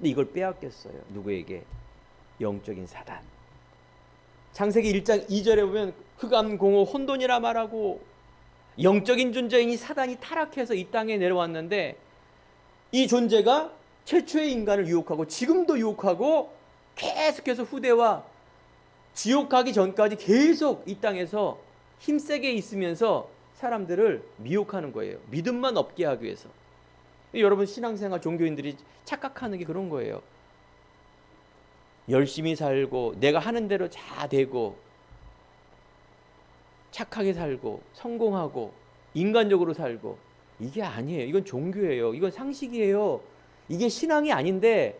근데 이걸 빼앗겼어요. 누구에게? 영적인 사단. 창세기 1장 2절에 보면 흑암공허 혼돈이라 말하고, 영적인 존재인 이 사단이 타락해서 이 땅에 내려왔는데, 이 존재가 최초의 인간을 유혹하고 지금도 유혹하고 계속해서 후대와 지옥 가기 전까지 계속 이 땅에서 힘세게 있으면서 사람들을 미혹하는 거예요. 믿음만 없게 하기 위해서. 여러분, 신앙생활 종교인들이 착각하는 게 그런 거예요. 열심히 살고 내가 하는 대로 잘 되고 착하게 살고 성공하고 인간적으로 살고, 이게 아니에요. 이건 종교예요. 이건 상식이에요. 이게 신앙이 아닌데,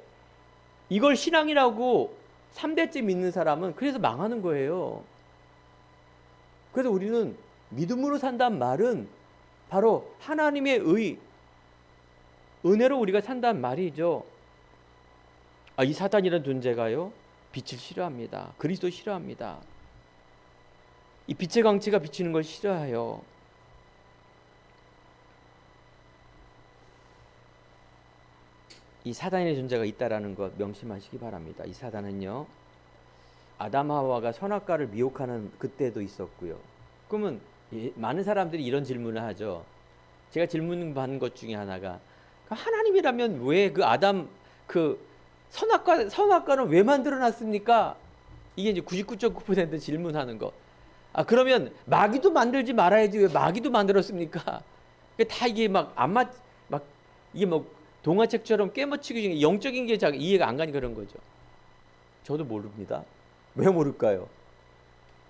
이걸 신앙이라고 3대째 믿는 사람은 그래서 망하는 거예요. 그래서 우리는 믿음으로 산다는 말은 바로 하나님의 은혜로 우리가 산다는 말이죠. 이 사단이라는 존재가요, 빛을 싫어합니다. 그리스도 싫어합니다. 이 빛의 광채가 비치는 걸 싫어해요. 이 사단의 존재가 있다라는 것 명심하시기 바랍니다. 이 사단은요, 아담 하와가 선악과를 미혹하는 그때도 있었고요. 그러면 많은 사람들이 이런 질문을 하죠. 제가 질문 받는 것 중에 하나가, 하나님이라면 왜 그 아담 선악과는 왜 만들어 놨습니까? 이게 이제 99.9% 질문하는 거. 그러면 마귀도 만들지 말아야지 왜 마귀도 만들었습니까? 다 이게 막 이게 뭐 동화책처럼 깨머치기 중에 영적인 게 잘 이해가 안 가니 그런 거죠. 저도 모릅니다. 왜 모를까요?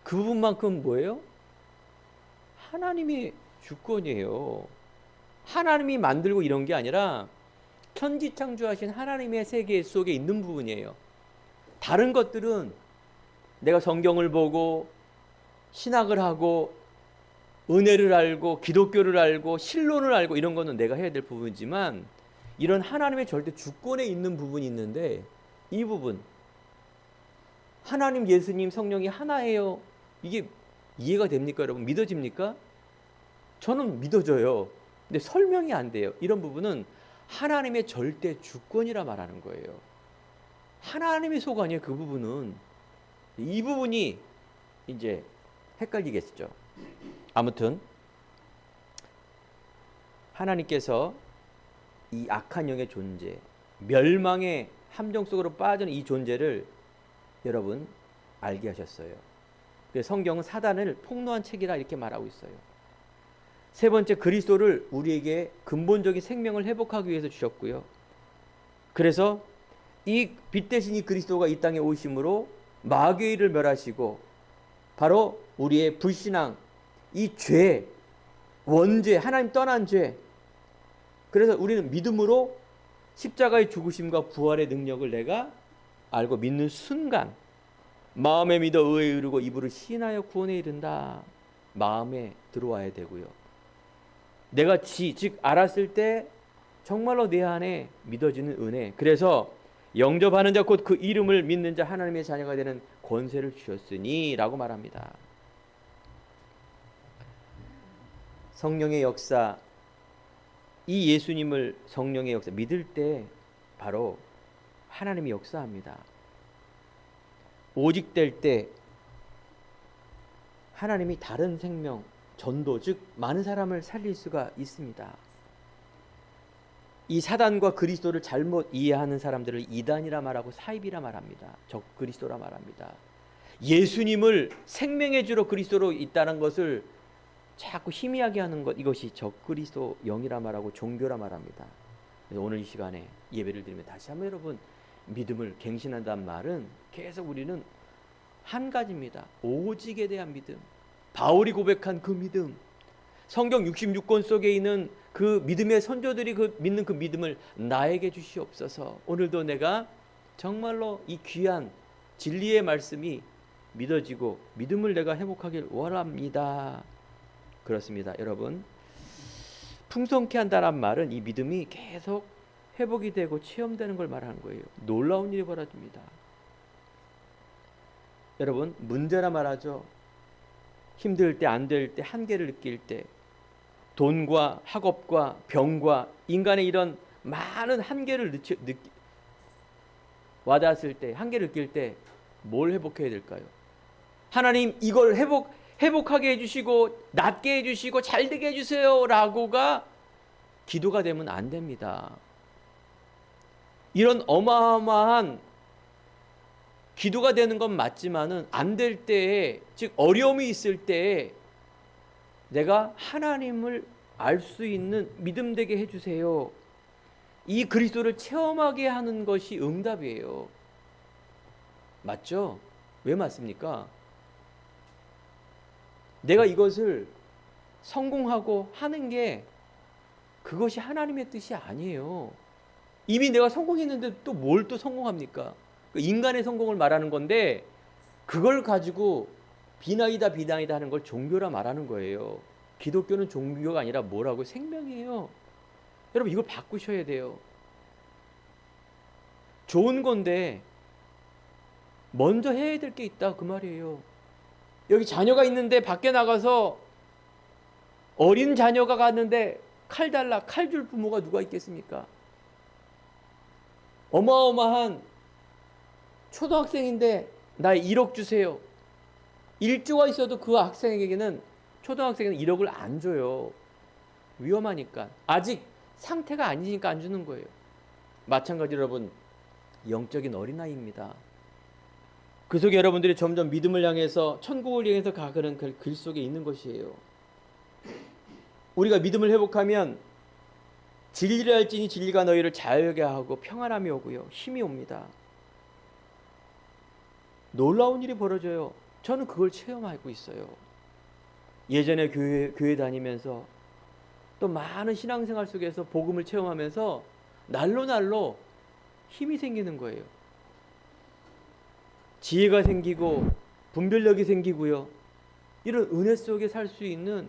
그 부분만큼 뭐예요? 하나님의 주권이에요. 하나님이 만들고 이런 게 아니라 천지창조하신 하나님의 세계 속에 있는 부분이에요. 다른 것들은 내가 성경을 보고 신학을 하고 은혜를 알고 기독교를 알고 신론을 알고 이런 거는 내가 해야 될 부분이지만, 이런 하나님의 절대 주권에 있는 부분이 있는데, 이 부분, 하나님, 예수님, 성령이 하나예요. 이게 이해가 됩니까, 여러분? 믿어집니까? 저는 믿어져요. 근데 설명이 안 돼요. 이런 부분은 하나님의 절대 주권이라 말하는 거예요. 하나님의 소관이에요. 그 부분은. 이 부분이 이제 헷갈리겠죠. 아무튼 하나님께서 이 악한 영의 존재, 멸망의 함정 속으로 빠진 이 존재를 여러분 알게 하셨어요. 그래서 성경은 사단을 폭로한 책이라 이렇게 말하고 있어요. 세 번째, 그리스도를 우리에게 근본적인 생명을 회복하기 위해서 주셨고요. 그래서 이 빛 대신 이 그리스도가 이 땅에 오심으로 마귀의 일을 멸하시고, 바로 우리의 불신앙, 이 죄, 원죄, 하나님 떠난 죄, 그래서 우리는 믿음으로 십자가의 죽으심과 부활의 능력을 내가 알고 믿는 순간, 마음에 믿어 의에 이르고 입으로 시인하여 구원에 이른다. 마음에 들어와야 되고요. 내가 즉 알았을 때 정말로 내 안에 믿어지는 은혜, 그래서 영접하는 자 곧 그 이름을 믿는 자 하나님의 자녀가 되는 권세를 주셨으니 라고 말합니다. 성령의 역사, 이 예수님을 성령의 역사 믿을 때 바로 하나님이 역사합니다. 오직 될 때 하나님이 다른 생명, 전도, 즉 많은 사람을 살릴 수가 있습니다. 이 사단과 그리스도를 잘못 이해하는 사람들을 이단이라 말하고 사입이라 말합니다. 적그리스도라 말합니다. 예수님을 생명의 주로 그리스도로 있다는 것을 자꾸 희미하게 하는 것, 이것이 적그리스도 영이라 말하고 종교라 말합니다. 그래서 오늘 이 시간에 예배를 드리면 다시 한번 여러분, 믿음을 갱신한다는 말은 계속 우리는 한 가지입니다. 오직에 대한 믿음, 바울이 고백한 그 믿음, 성경 66권 속에 있는 그 믿음의 선조들이 믿는 그 믿음을 나에게 주시옵소서. 오늘도 내가 정말로 이 귀한 진리의 말씀이 믿어지고 믿음을 내가 회복하길 원합니다. 그렇습니다. 여러분, 풍성케 한다는 말은 이 믿음이 계속 회복이 되고 체험되는 걸 말하는 거예요. 놀라운 일이 벌어집니다. 여러분, 문제라 말하죠. 힘들 때, 안 될 때, 한계를 느낄 때, 돈과 학업과 병과 인간의 이런 많은 한계를 와닿았을 때, 한계를 느낄 때 뭘 회복해야 될까요? 하나님 이걸 회복하게 해주시고 낫게 해주시고 잘되게 해주세요 라고가 기도가 되면 안 됩니다. 이런 어마어마한 기도가 되는 건 맞지만은 안 될 때에, 즉 어려움이 있을 때에 내가 하나님을 알 수 있는 믿음 되게 해주세요, 이 그리스도를 체험하게 하는 것이 응답이에요. 맞죠? 왜 맞습니까? 내가 이것을 성공하고 하는 게 그것이 하나님의 뜻이 아니에요. 이미 내가 성공했는데 또 뭘 또 성공합니까? 인간의 성공을 말하는 건데 그걸 가지고 비나이다 비나이다 하는 걸 종교라 말하는 거예요. 기독교는 종교가 아니라 뭐라고? 생명이에요. 여러분 이걸 바꾸셔야 돼요. 좋은 건데 먼저 해야 될 게 있다 그 말이에요. 여기 자녀가 있는데 밖에 나가서 어린 자녀가 갔는데 칼 달라, 칼 줄 부모가 누가 있겠습니까? 어마어마한 초등학생인데 나 1억 주세요. 1조가 있어도 그 학생에게는, 초등학생에는 1억을 안 줘요. 위험하니까. 아직 상태가 아니니까 안 주는 거예요. 마찬가지로 여러분 영적인 어린아이입니다. 그 속에 여러분들이 점점 믿음을 향해서 천국을 향해서 가는 그 길 속에 있는 것이에요. 우리가 믿음을 회복하면 진리를 알지니 진리가 너희를 자유하게 하고 평안함이 오고요, 힘이 옵니다. 놀라운 일이 벌어져요. 저는 그걸 체험하고 있어요. 예전에 교회 다니면서 또 많은 신앙생활 속에서 복음을 체험하면서 날로 힘이 생기는 거예요. 지혜가 생기고 분별력이 생기고요. 이런 은혜 속에 살 수 있는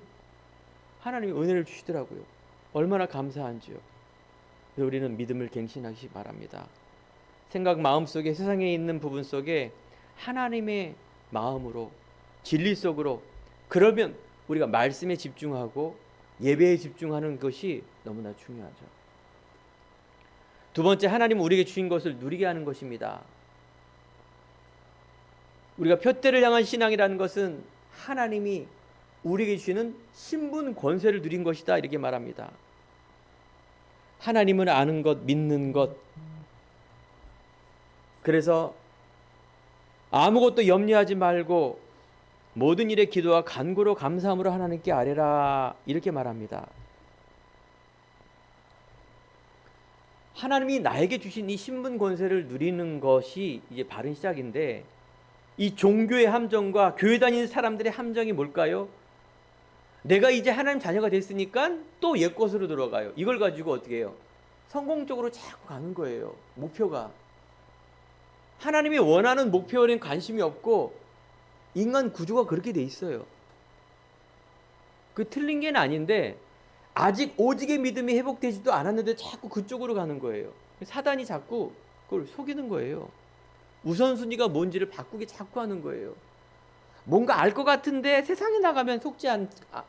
하나님이 은혜를 주시더라고요. 얼마나 감사한지요. 그래서 우리는 믿음을 갱신하시 바랍니다. 생각 마음속에, 세상에 있는 부분 속에 하나님의 마음으로, 진리 속으로, 그러면 우리가 말씀에 집중하고 예배에 집중하는 것이 너무나 중요하죠. 두 번째, 하나님은 우리에게 주신 것을 누리게 하는 것입니다. 우리가 표대를 향한 신앙이라는 것은 하나님이 우리에게 주시는 신분 권세를 누린 것이다 이렇게 말합니다. 하나님을 아는 것, 믿는 것. 그래서 아무것도 염려하지 말고 모든 일에 기도와 간구로 감사함으로 하나님께 아뢰라 이렇게 말합니다. 하나님이 나에게 주신 이 신분 권세를 누리는 것이 이제 바른 시작인데, 이 종교의 함정과 교회 다니는 사람들의 함정이 뭘까요? 내가 이제 하나님 자녀가 됐으니까 또 옛 것으로 들어가요. 이걸 가지고 어떻게 해요? 성공적으로 자꾸 가는 거예요. 목표가. 하나님이 원하는 목표에는 관심이 없고 인간 구조가 그렇게 돼 있어요. 그 틀린 게 아닌데 아직 오직의 믿음이 회복되지도 않았는데 자꾸 그쪽으로 가는 거예요. 사단이 자꾸 그걸 속이는 거예요. 우선순위가 뭔지를 바꾸게 자꾸 하는 거예요. 뭔가 알 것 같은데 세상에 나가면 속지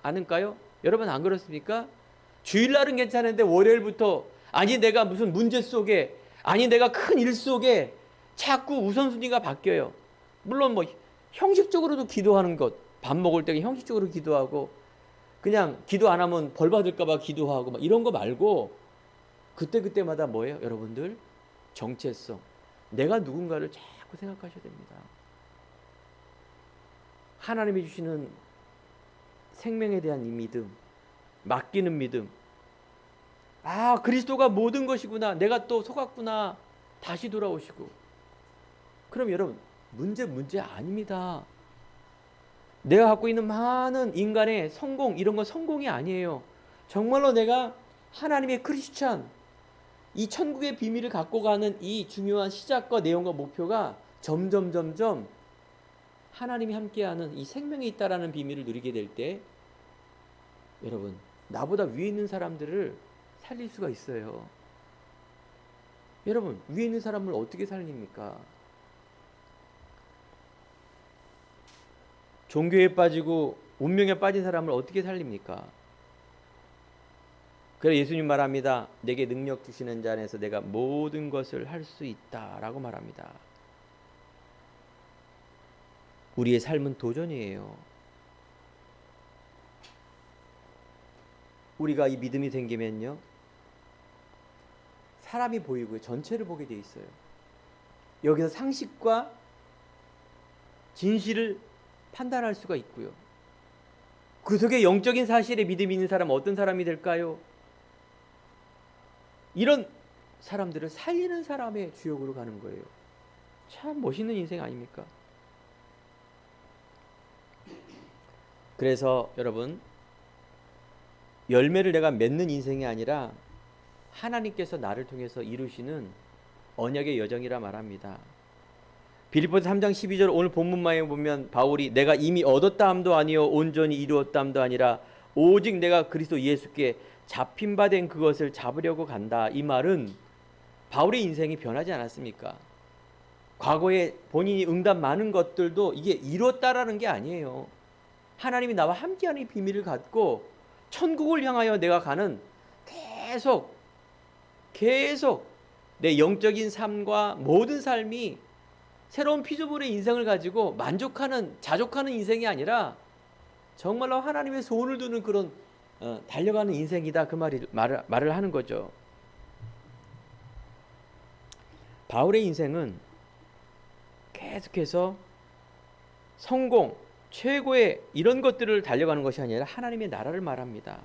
않을까요? 여러분 안 그렇습니까? 주일날은 괜찮은데 월요일부터 아니 내가 무슨 문제 속에, 아니 내가 큰 일 속에 자꾸 우선순위가 바뀌어요. 물론 뭐 형식적으로도 기도하는 것, 밥 먹을 때 형식적으로 기도하고 그냥 기도 안 하면 벌 받을까 봐 기도하고 막 이런 거 말고 그때그때마다 뭐예요? 여러분들 정체성, 내가 누군가를 자꾸 생각하셔야 됩니다. 하나님이 주시는 생명에 대한 이 믿음, 맡기는 믿음. 아, 그리스도가 모든 것이구나, 내가 또 속았구나, 다시 돌아오시고. 그럼 여러분 문제 아닙니다. 내가 갖고 있는 많은 인간의 성공, 이런 건 성공이 아니에요. 정말로 내가 하나님의 크리스찬, 이 천국의 비밀을 갖고 가는 이 중요한 시작과 내용과 목표가 점점 하나님이 함께하는 이 생명에 있다라는 비밀을 누리게 될 때 여러분 나보다 위에 있는 사람들을 살릴 수가 있어요. 여러분 위에 있는 사람을 어떻게 살립니까? 종교에 빠지고 운명에 빠진 사람을 어떻게 살립니까? 그래서 예수님 말합니다. 내게 능력 주시는 자 안에서 내가 모든 것을 할 수 있다라고 말합니다. 우리의 삶은 도전이에요. 우리가 이 믿음이 생기면요, 사람이 보이고요, 전체를 보게 돼 있어요. 여기서 상식과 진실을 판단할 수가 있고요. 그 속에 영적인 사실에 믿음이 있는 사람은 어떤 사람이 될까요? 이런 사람들을 살리는 사람의 주역으로 가는 거예요. 참 멋있는 인생 아닙니까? 그래서 여러분, 열매를 내가 맺는 인생이 아니라 하나님께서 나를 통해서 이루시는 언약의 여정이라 말합니다. 빌립보서 3장 12절 오늘 본문만에 보면 바울이 내가 이미 얻었다 함도 아니요 온전히 이루었다 함도 아니라 오직 내가 그리스도 예수께 잡힌 바 된 그것을 잡으려고 간다. 이 말은 바울의 인생이 변하지 않았습니까? 과거에 본인이 응답 많은 것들도 이게 이뤘다라는 게 아니에요. 하나님이 나와 함께하는 비밀을 갖고 천국을 향하여 내가 가는 계속 내 영적인 삶과 모든 삶이 새로운 피조물의 인생을 가지고 만족하는, 자족하는 인생이 아니라 정말로 하나님의 소원을 두는 그런 달려가는 인생이다. 그 말을 하는 거죠. 바울의 인생은 계속해서 성공, 최고의 이런 것들을 달려가는 것이 아니라 하나님의 나라를 말합니다.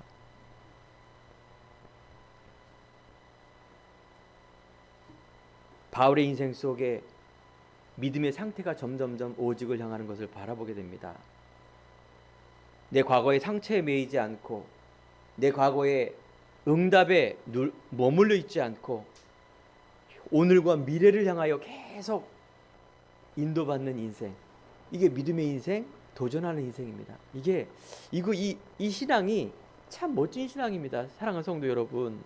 바울의 인생 속에 믿음의 상태가 점점점 오직을 향하는 것을 바라보게 됩니다. 내 과거의 상처에 매이지 않고 내 과거의 응답에 머물러 있지 않고 오늘과 미래를 향하여 계속 인도받는 인생, 이게 믿음의 인생, 도전하는 인생입니다. 이 신앙이 참 멋진 신앙입니다. 사랑하는 성도 여러분,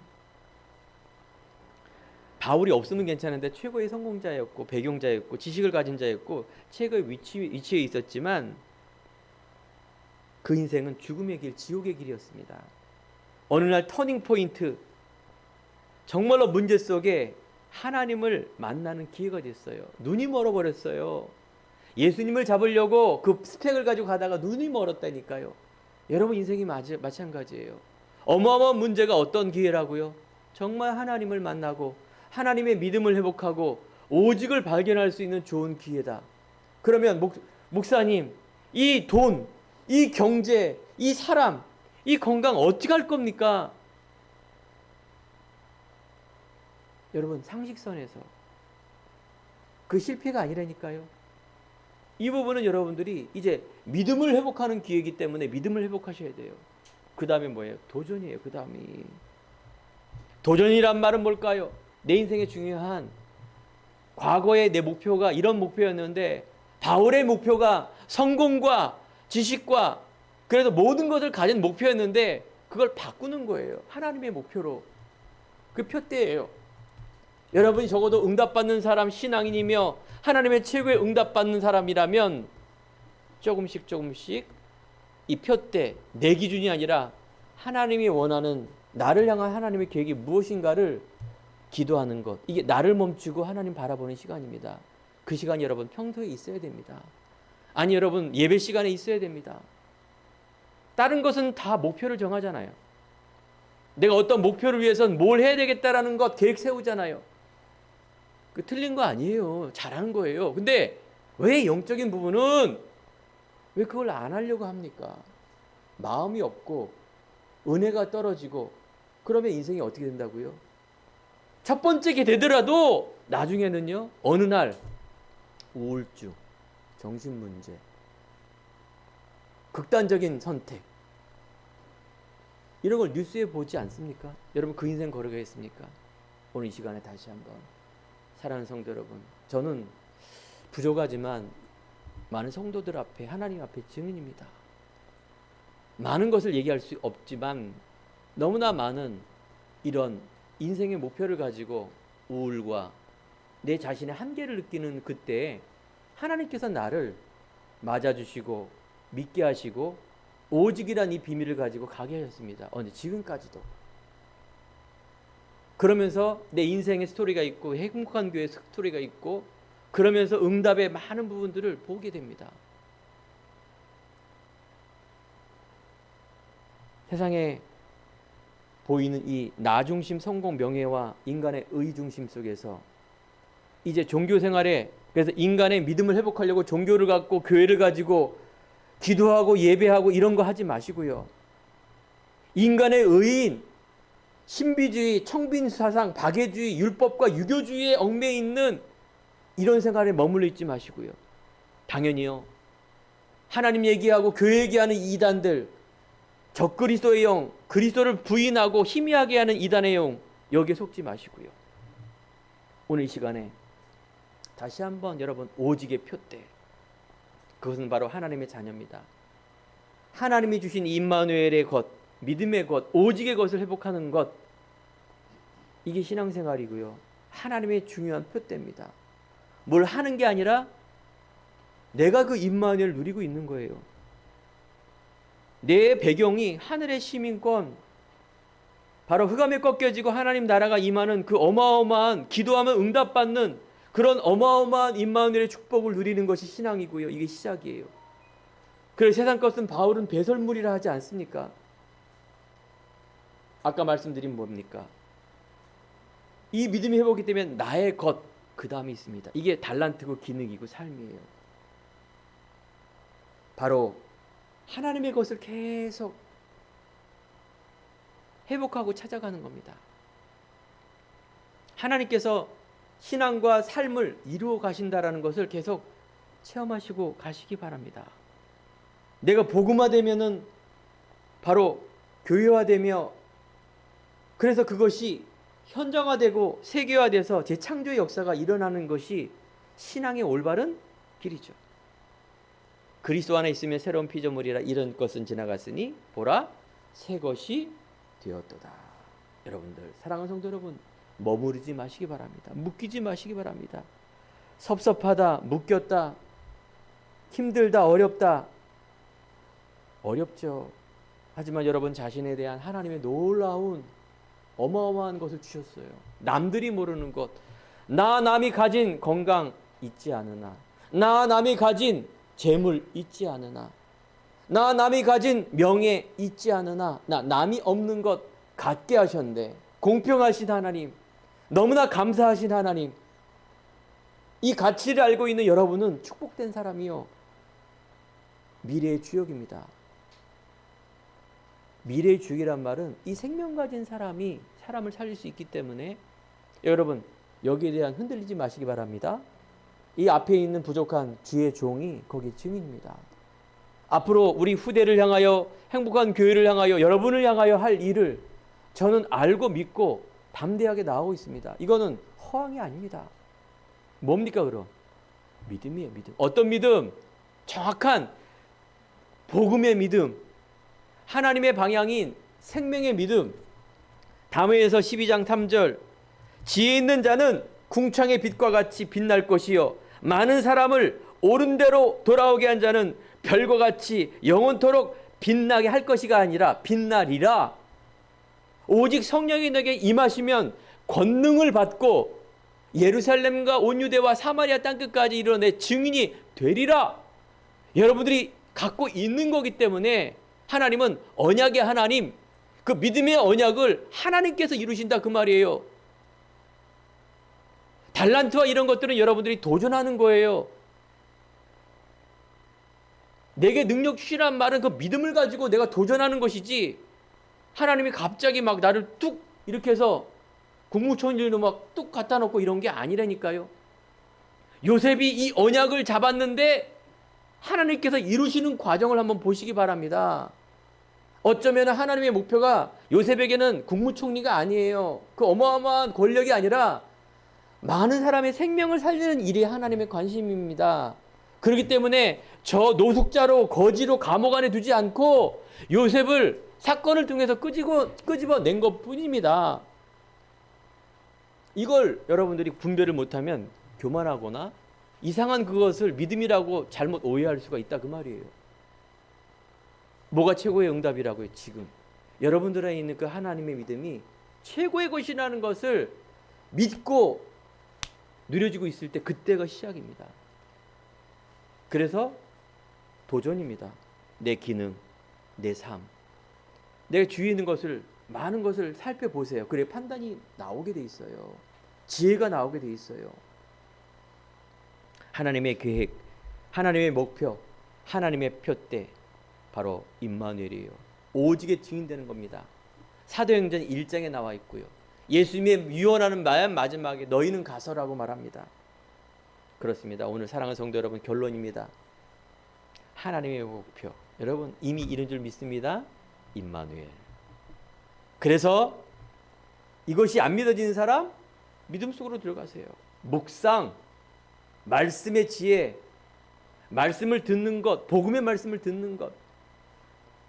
바울이 없으면 괜찮은데 최고의 성공자였고 배경자였고 지식을 가진 자였고 최고의 위치에 있었지만 그 인생은 죽음의 길, 지옥의 길이었습니다. 어느 날 터닝 포인트, 정말로 문제 속에 하나님을 만나는 기회가 됐어요. 눈이 멀어버렸어요. 예수님을 잡으려고 그 스펙을 가지고 가다가 눈이 멀었다니까요. 여러분 인생이 마찬가지예요. 어마어마한 문제가 어떤 기회라고요? 정말 하나님을 만나고 하나님의 믿음을 회복하고 오직을 발견할 수 있는 좋은 기회다. 그러면 목사님, 이 돈, 이 경제, 이 사람, 이 건강 어떻게 할 겁니까? 여러분 상식선에서 그 실패가 아니라니까요. 이 부분은 여러분들이 이제 믿음을 회복하는 기회이기 때문에 믿음을 회복하셔야 돼요. 그 다음에 뭐예요? 도전이에요. 그 다음이 도전이란 말은 뭘까요? 내 인생의 중요한 과거의 내 목표가 이런 목표였는데 바울의 목표가 성공과 지식과 그래서 모든 것을 가진 목표였는데 그걸 바꾸는 거예요. 하나님의 목표로. 그 표대예요. 여러분이 적어도 응답받는 사람, 신앙인이며 하나님의 최고의 응답받는 사람이라면 조금씩 이 표대, 내 기준이 아니라 하나님이 원하는 나를 향한 하나님의 계획이 무엇인가를 기도하는 것, 이게 나를 멈추고 하나님 바라보는 시간입니다. 그 시간이 여러분 평소에 있어야 됩니다. 아니 여러분 예배 시간에 있어야 됩니다. 다른 것은 다 목표를 정하잖아요. 내가 어떤 목표를 위해서는 뭘 해야 되겠다라는 것 계획 세우잖아요. 그 틀린 거 아니에요. 잘하는 거예요. 근데 왜 영적인 부분은 왜 그걸 안 하려고 합니까? 마음이 없고 은혜가 떨어지고 그러면 인생이 어떻게 된다고요? 첫 번째 게 되더라도 나중에는요, 어느 날 우울증, 정신문제, 극단적인 선택 이런 걸 뉴스에 보지 않습니까? 여러분 그 인생 걸어가겠습니까? 오늘 이 시간에 다시 한번 사랑하는 성도 여러분, 저는 부족하지만 많은 성도들 앞에 하나님 앞에 증인입니다. 많은 것을 얘기할 수 없지만 너무나 많은 이런 인생의 목표를 가지고 우울과 내 자신의 한계를 느끼는 그때 하나님께서 나를 맞아주시고 믿게 하시고 오직이란 이 비밀을 가지고 가게 하셨습니다. 지금까지도 그러면서 내 인생의 스토리가 있고 행복한 교회의 스토리가 있고 그러면서 응답의 많은 부분들을 보게 됩니다. 세상에 보이는 이 나 중심 성공 명예와 인간의 의 중심 속에서 이제 종교 생활에, 그래서 인간의 믿음을 회복하려고 종교를 갖고 교회를 가지고 기도하고 예배하고 이런 거 하지 마시고요. 인간의 의인, 신비주의, 청빈사상, 박애주의, 율법과 유교주의에 얽매여 있는 이런 생활에 머물러 있지 마시고요. 당연히요. 하나님 얘기하고 교회 얘기하는 이단들, 적그리스도의 영, 그리스도를 부인하고 희미하게 하는 이단의 영, 여기에 속지 마시고요. 오늘 이 시간에 다시 한번 여러분 오직의 표대, 그것은 바로 하나님의 자녀입니다. 하나님이 주신 임마누엘의 것, 믿음의 것, 오직의 것을 회복하는 것, 이게 신앙생활이고요. 하나님의 중요한 표대입니다. 뭘 하는 게 아니라 내가 그 임마누엘을 누리고 있는 거예요. 내 배경이 하늘의 시민권, 바로 흑암에 꺾여지고 하나님 나라가 임하는 그 어마어마한, 기도하면 응답받는 그런 어마어마한 임마누엘의 축복을 누리는 것이 신앙이고요. 이게 시작이에요. 그래서 세상 것은 바울은 배설물이라 하지 않습니까? 아까 말씀드린 뭡니까? 이 믿음이 회복이 되면 나의 것, 그 다음이 있습니다. 이게 달란트고 기능이고 삶이에요. 바로 하나님의 것을 계속 회복하고 찾아가는 겁니다. 하나님께서 신앙과 삶을 이루어 가신다라는 것을 계속 체험하시고 가시기 바랍니다. 내가 복음화되면은 바로 교회화되며, 그래서 그것이 현장화되고 세계화돼서 재창조의 역사가 일어나는 것이 신앙의 올바른 길이죠. 그리스도 안에 있으면 새로운 피조물이라, 이런 것은 지나갔으니 보라 새 것이 되었도다. 여러분들, 사랑하는 성도 여러분, 머무르지 마시기 바랍니다. 묶이지 마시기 바랍니다. 섭섭하다, 묶였다, 힘들다, 어렵다. 어렵죠. 하지만 여러분 자신에 대한 하나님의 놀라운 어마어마한 것을 주셨어요. 남들이 모르는 것. 나 남이 가진 건강 잊지 않으나, 나 남이 가진 재물 잊지 않으나, 나 남이 가진 명예 잊지 않으나, 나 남이 없는 것 갖게 하셨네. 공평하신 하나님, 너무나 감사하신 하나님, 이 가치를 알고 있는 여러분은 축복된 사람이요, 미래의 주역입니다. 미래의 주역이란 말은 이 생명 가진 사람이 사람을 살릴 수 있기 때문에 여러분 여기에 대한 흔들리지 마시기 바랍니다. 이 앞에 있는 부족한 주의 종이 거기 증인입니다. 앞으로 우리 후대를 향하여, 행복한 교회를 향하여, 여러분을 향하여 할 일을 저는 알고 믿고 담대하게 나오고 있습니다. 이거는 허황이 아닙니다. 뭡니까 그럼? 믿음이에요. 믿음. 어떤 믿음? 정확한 복음의 믿음, 하나님의 방향인 생명의 믿음. 다무엘서 12장 3절, 지혜 있는 자는 궁창의 빛과 같이 빛날 것이요, 많은 사람을 옳은 대로 돌아오게 한 자는 별과 같이 영원토록 빛나게 할 것이가 아니라 빛나리라. 오직 성령이 너에게 임하시면 권능을 받고 예루살렘과 온 유대와 사마리아 땅끝까지 이르러 내 증인이 되리라. 여러분들이 갖고 있는 거기 때문에 하나님은 언약의 하나님, 그 믿음의 언약을 하나님께서 이루신다, 그 말이에요. 달란트와 이런 것들은 여러분들이 도전하는 거예요. 내게 능력 주시란 말은 그 믿음을 가지고 내가 도전하는 것이지, 하나님이 갑자기 막 나를 뚝 이렇게 해서 국무총리로 막 뚝 갖다 놓고 이런 게 아니라니까요. 요셉이 이 언약을 잡았는데 하나님께서 이루시는 과정을 한번 보시기 바랍니다. 어쩌면 하나님의 목표가 요셉에게는 국무총리가 아니에요. 그 어마어마한 권력이 아니라 많은 사람의 생명을 살리는 일이 하나님의 관심입니다. 그렇기 때문에 저 노숙자로 거지로 감옥 안에 두지 않고 요셉을 사건을 통해서 끄집어낸 것뿐입니다. 이걸 여러분들이 분별을 못하면 교만하거나 이상한 그것을 믿음이라고 잘못 오해할 수가 있다, 그 말이에요. 뭐가 최고의 응답이라고요? 지금 여러분들 안에 있는 그 하나님의 믿음이 최고의 것이라는 것을 믿고 누려지고 있을 때 그때가 시작입니다. 그래서 도전입니다. 내 기능, 내 삶, 내가 주위에 있는 것을, 많은 것을 살펴보세요. 그래 판단이 나오게 돼 있어요. 지혜가 나오게 돼 있어요. 하나님의 계획, 하나님의 목표, 하나님의 표대, 바로 임마누엘이에요. 오직의 증인되는 겁니다. 사도행전 1장에 나와 있고요. 예수님의 유언하는 마지막에 너희는 가서라고 말합니다. 그렇습니다. 오늘 사랑하는 성도 여러분, 결론입니다. 하나님의 목표, 여러분 이미 이른 줄 믿습니다. 임마누엘. 그래서 이것이 안 믿어지는 사람 믿음 속으로 들어가세요. 묵상, 말씀의 지혜, 말씀을 듣는 것, 복음의 말씀을 듣는 것.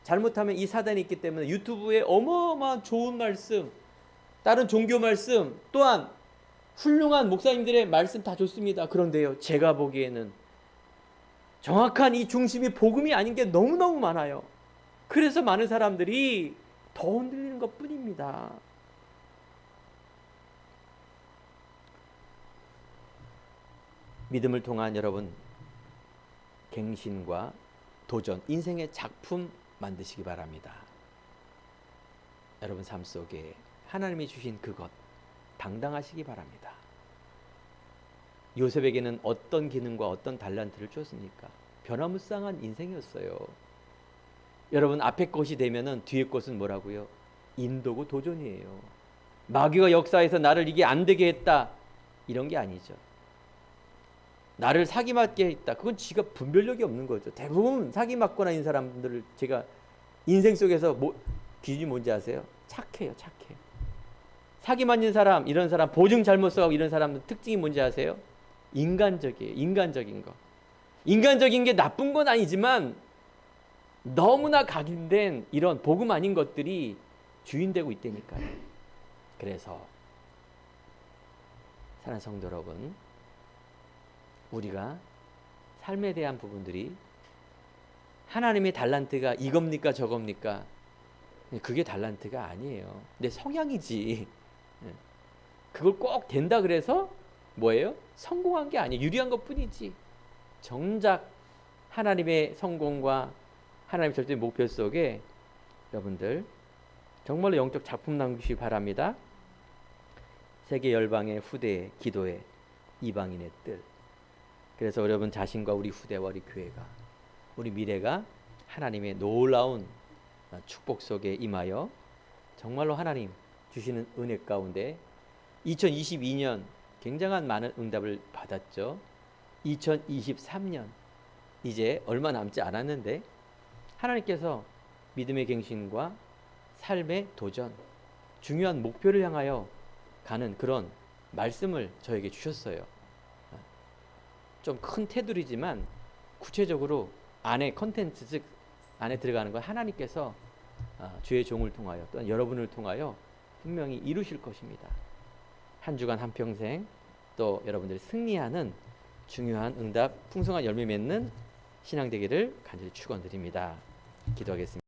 잘못하면 이 사단이 있기 때문에 유튜브에 어마어마한 좋은 말씀, 다른 종교 말씀, 또한 훌륭한 목사님들의 말씀 다 좋습니다. 그런데요, 제가 보기에는 정확한 이 중심이 복음이 아닌 게 너무너무 많아요. 그래서 많은 사람들이 더 흔들리는 것 뿐입니다. 믿음을 통한 여러분 갱신과 도전, 인생의 작품 만드시기 바랍니다. 여러분 삶 속에 하나님이 주신 그것 당당하시기 바랍니다. 요셉에게는 어떤 기능과 어떤 달란트를 줬습니까? 변화무쌍한 인생이었어요. 여러분 앞에 것이 되면은 뒤에 것은 뭐라고요? 인도고 도전이에요. 마귀가 역사에서 나를 이게 안 되게 했다 이런 게 아니죠. 나를 사기맞게 했다. 그건 지가 분별력이 없는 거죠. 대부분 사기맞거나 있는 사람들을 제가 인생 속에서 기준이 뭔지 아세요? 착해요. 착해. 사기맞는 사람, 이런 사람, 보증 잘못 써가고 이런 사람들 특징이 뭔지 아세요? 인간적이에요. 인간적인 거. 인간적인 게 나쁜 건 아니지만 너무나 각인된 이런 복음 아닌 것들이 주인되고 있다니까요. 그래서 사랑하는 성도 여러분, 우리가 삶에 대한 부분들이 하나님의 달란트가 이겁니까 저겁니까? 그게 달란트가 아니에요. 내 성향이지. 그걸 꼭 된다 그래서 뭐예요? 성공한 게 아니에요. 유리한 것 뿐이지. 정작 하나님의 성공과 하나님의 절대의 목표 속에 여러분들 정말로 영적 작품 남기시기 바랍니다. 세계 열방의 후대 기도의 이방인의 뜰. 그래서 여러분 자신과 우리 후대와 우리 교회가, 우리 미래가 하나님의 놀라운 축복 속에 임하여 정말로 하나님 주시는 은혜 가운데 2022년 굉장한 많은 응답을 받았죠. 2023년 이제 얼마 남지 않았는데 하나님께서 믿음의 갱신과 삶의 도전, 중요한 목표를 향하여 가는 그런 말씀을 저에게 주셨어요. 좀 큰 테두리지만 구체적으로 안에 컨텐츠, 즉 안에 들어가는 건 하나님께서 주의 종을 통하여 또는 여러분을 통하여 분명히 이루실 것입니다. 한 주간 한평생 또 여러분들이 승리하는 중요한 응답, 풍성한 열매 맺는 신앙 되기를 간절히 축원드립니다. 기도하겠습니다.